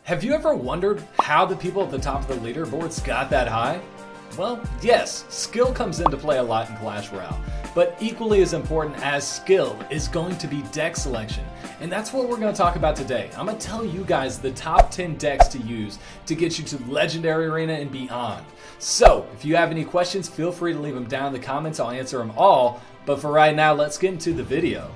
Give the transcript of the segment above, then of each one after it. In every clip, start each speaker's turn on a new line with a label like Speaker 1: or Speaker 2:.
Speaker 1: Have you ever wondered how the people at the top of the leaderboards got that high? Well, yes, skill comes into play a lot in Clash Royale, but equally as important as skill is going to be deck selection, and that's what we're going to talk about today. I'm going to tell you guys the top 10 decks to use to get you to Legendary Arena and beyond. So, if you have any questions, feel free to leave them down in the comments. I'll answer them all, but for right now, let's get into the video.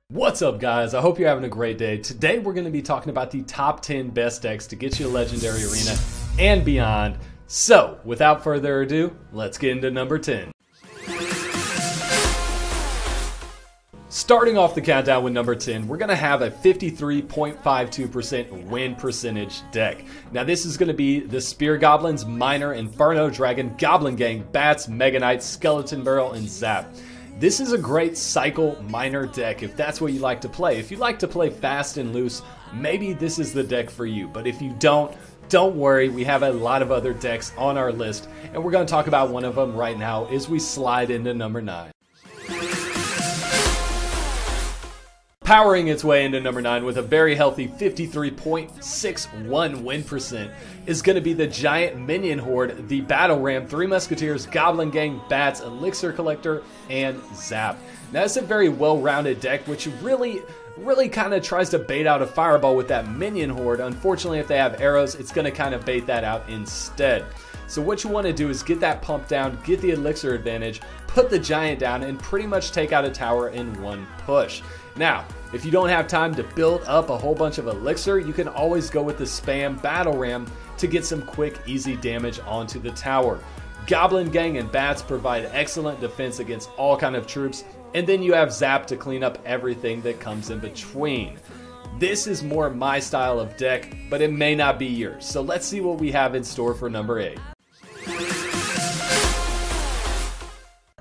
Speaker 1: What's up, guys? I hope you're having a great day. Today we're going to be talking about the top 10 best decks to get you to Legendary Arena and beyond. So, without further ado, let's get into number 10. Starting off the countdown with number 10, we're going to have a 53.52% win percentage deck. Now this is going to be the Spear Goblins, Miner, Inferno Dragon, Goblin Gang, Bats, Mega Knight, Skeleton Barrel, and Zap. This is a great cycle miner deck if that's what you like to play. If you like to play fast and loose, maybe this is the deck for you. But if you don't worry, we have a lot of other decks on our list, and we're going to talk about one of them right now as we slide into number 9. Powering its way into number 9 with a very healthy 53.61 win percent is going to be the Giant Minion Horde, the Battle Ram, Three Musketeers, Goblin Gang, Bats, Elixir Collector, and Zap. Now it's a very well-rounded deck which really kind of tries to bait out a fireball with that Minion Horde. Unfortunately, if they have arrows, it's going to kind of bait that out instead. So what you want to do is get that pump down, get the Elixir advantage, put the Giant down, and pretty much take out a tower in one push. Now, if you don't have time to build up a whole bunch of Elixir, you can always go with the Spam Battle Ram to get some quick, easy damage onto the tower. Goblin Gang and Bats provide excellent defense against all kind of troops, and then you have Zap to clean up everything that comes in between. This is more my style of deck, but it may not be yours. So let's see what we have in store for number 8.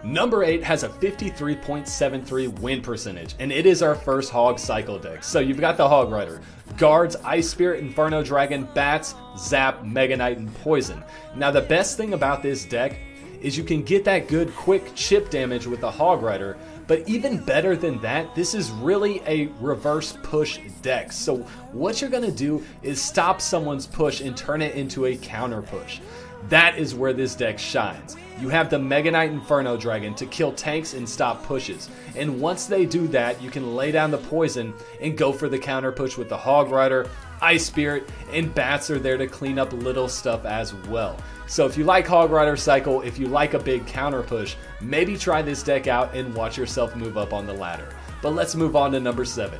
Speaker 1: Number 8 has a 53.73 win percentage, and it is our first Hog Cycle deck. So you've got the Hog Rider, Guards, Ice Spirit, Inferno Dragon, Bats, Zap, Mega Knight, and Poison. Now the best thing about this deck is you can get that good quick chip damage with the Hog Rider, but even better than that, this is really a reverse push deck. So what you're going to do is stop someone's push and turn it into a counter push. That is where this deck shines. You have the Mega Knight Inferno Dragon to kill tanks and stop pushes. And once they do that, you can lay down the poison and go for the counter push with the Hog Rider, Ice Spirit, and Bats are there to clean up little stuff as well. So if you like Hog Rider Cycle, if you like a big counter push, maybe try this deck out and watch yourself move up on the ladder. But let's move on to number 7.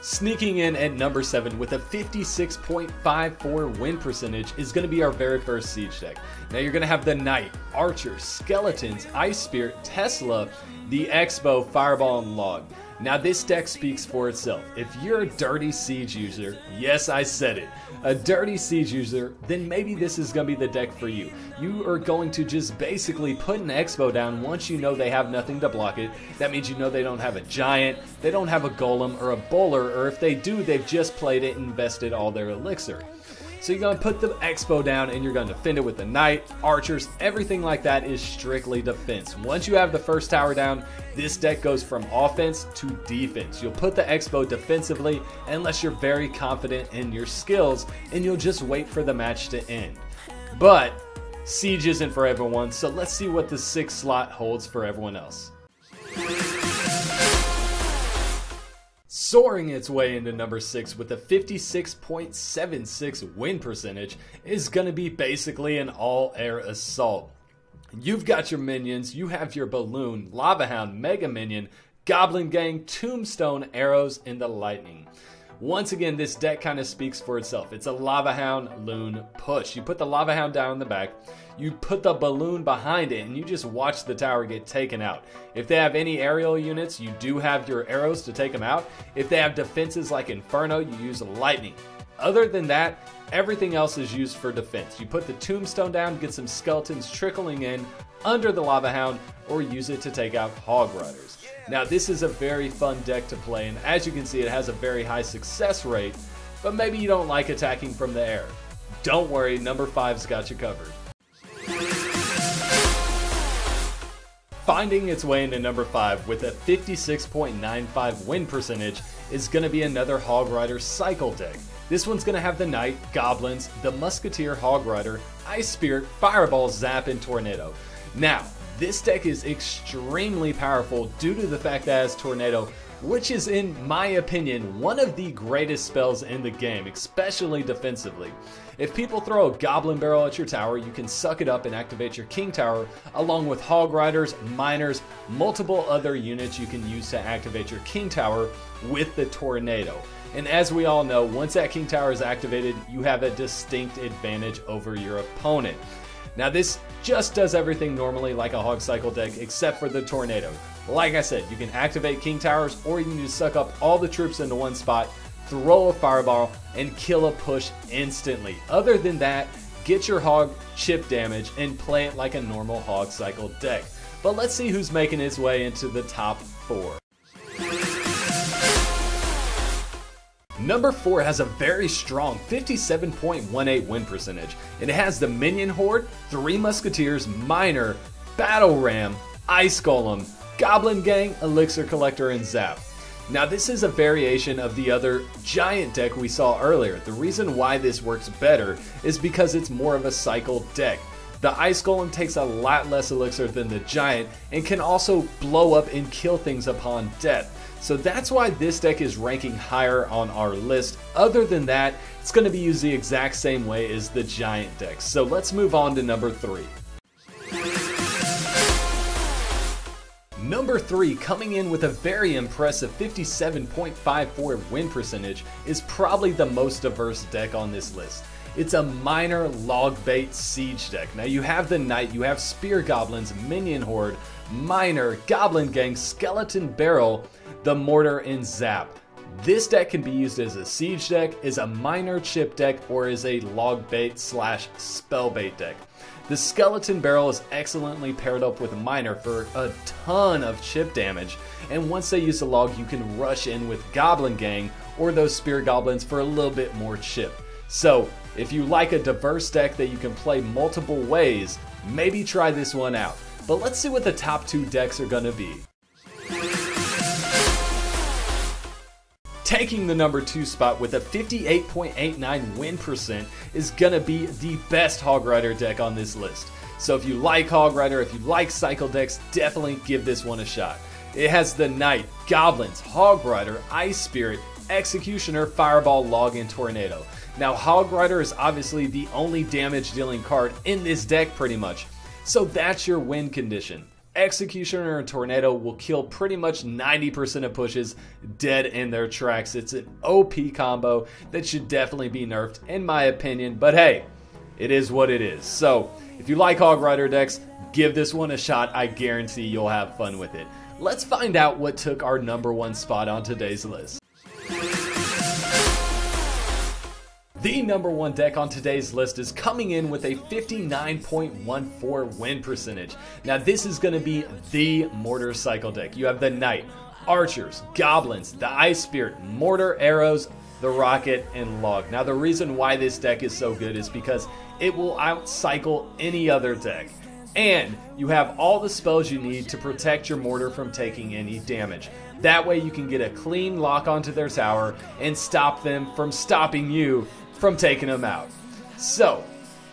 Speaker 1: Sneaking in at number 7 with a 56.54 win percentage is going to be our very first Siege deck. Now you're going to have the Knight, Archer, Skeletons, Ice Spirit, Tesla, the Expo, Fireball, and Log. Now this deck speaks for itself. If you're a dirty Siege user, yes, I said it, a dirty Siege user, then maybe this is going to be the deck for you. You are going to just basically put an Expo down once you know they have nothing to block it. That means you know they don't have a Giant, they don't have a Golem or a Bowler, or if they do, they've just played it and invested all their Elixir. So you're going to put the Expo down and you're going to defend it with the Knight, Archers, everything like that is strictly defense. Once you have the first tower down, this deck goes from offense to defense. You'll put the Expo defensively unless you're very confident in your skills, and you'll just wait for the match to end. But Siege isn't for everyone, so let's see what the 6th slot holds for everyone else. Soaring its way into number 6 with a 56.76 win percentage is going to be basically an all-air assault. You've got your minions, you have your Balloon, Lava Hound, Mega Minion, Goblin Gang, Tombstone, Arrows, and the Lightning. Once again, this deck kind of speaks for itself. It's a Lava Hound Loon push. You put the Lava Hound down in the back, you put the Balloon behind it, and you just watch the tower get taken out. If they have any aerial units, you do have your arrows to take them out. If they have defenses like Inferno, you use Lightning. Other than that, everything else is used for defense. You put the Tombstone down, get some Skeletons trickling in under the Lava Hound, or use it to take out Hog Riders. Now this is a very fun deck to play, and as you can see, it has a very high success rate, but maybe you don't like attacking from the air. Don't worry, number 5's got you covered. finding its way into number 5 with a 56.95 win percentage is going to be another Hog Rider Cycle deck. This one's going to have the Knight, Goblins, the Musketeer Hog Rider, Ice Spirit, Fireball, Zap, and Tornado. Now, this deck is extremely powerful due to the fact that it has Tornado, which is, in my opinion, one of the greatest spells in the game, especially defensively. If people throw a Goblin Barrel at your tower, you can suck it up and activate your King Tower, along with Hog Riders, Miners, multiple other units you can use to activate your King Tower with the Tornado. And as we all know, once that King Tower is activated, you have a distinct advantage over your opponent. Now this just does everything normally like a Hog Cycle deck except for the Tornado. Like I said, you can activate King Towers, or you can just suck up all the troops into one spot, throw a Fireball, and kill a push instantly. Other than that, get your Hog chip damage and play it like a normal Hog Cycle deck. But let's see who's making its way into the top 4. Number 4 has a very strong 57.18 win percentage. It has the Minion Horde, 3 Musketeers, Miner, Battle Ram, Ice Golem, Goblin Gang, Elixir Collector, and Zap. Now this is a variation of the other giant deck we saw earlier. The reason why this works better is because it's more of a cycle deck. The Ice Golem takes a lot less elixir than the giant and can also blow up and kill things upon death. So that's why this deck is ranking higher on our list. Other than that, it's going to be used the exact same way as the giant decks. So let's move on to number 3. Number 3, coming in with a very impressive 57.54 win percentage, is probably the most diverse deck on this list. It's a Miner Log Bait Siege deck. Now you have the Knight, you have Spear Goblins, Minion Horde, Miner, Goblin Gang, Skeleton Barrel, the Mortar, and Zap. This deck can be used as a siege deck, as a Miner chip deck, or as a log bait / spell bait deck. The Skeleton Barrel is excellently paired up with Miner for a ton of chip damage, and once they use the log, you can rush in with Goblin Gang or those Spear Goblins for a little bit more chip. So if you like a diverse deck that you can play multiple ways, maybe try this one out. But let's see what the top 2 decks are going to be. Taking the number 2 spot with a 58.89 win percent is going to be the best Hog Rider deck on this list. So if you like Hog Rider, if you like cycle decks, definitely give this one a shot. It has the Knight, Goblins, Hog Rider, Ice Spirit, Executioner, Fireball, Log, and Tornado. Now Hog Rider is obviously the only damage dealing card in this deck pretty much. So that's your win condition. Executioner and Tornado will kill pretty much 90% of pushes dead in their tracks. It's an OP combo that should definitely be nerfed in my opinion, but hey, it is what it is. So if you like Hog Rider decks, give this one a shot. I guarantee you'll have fun with it. Let's find out what took our number 1 spot on today's list. The number 1 deck on today's list is coming in with a 59.14 win percentage. Now this is going to be the Mortar Cycle deck. You have the Knight, Archers, Goblins, the Ice Spirit, Mortar, Arrows, the Rocket, and Log. Now the reason why this deck is so good is because it will outcycle any other deck. And you have all the spells you need to protect your Mortar from taking any damage. That way you can get a clean lock onto their tower and stop them from stopping you from taking them out. So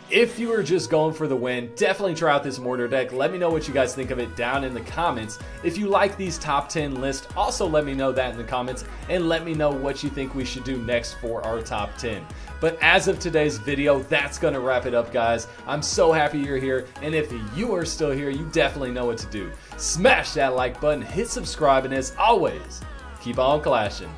Speaker 1: if you are just going for the win, definitely try out this Mortar deck. Let me know what you guys think of it down in the comments. If you like these top 10 lists, also let me know that in the comments, and let me know what you think we should do next for our top 10. But as of today's video, that's going to wrap it up, guys. I'm so happy you're here, and if you are still here, you definitely know what to do. Smash that like button, hit subscribe, and as always, keep on clashing.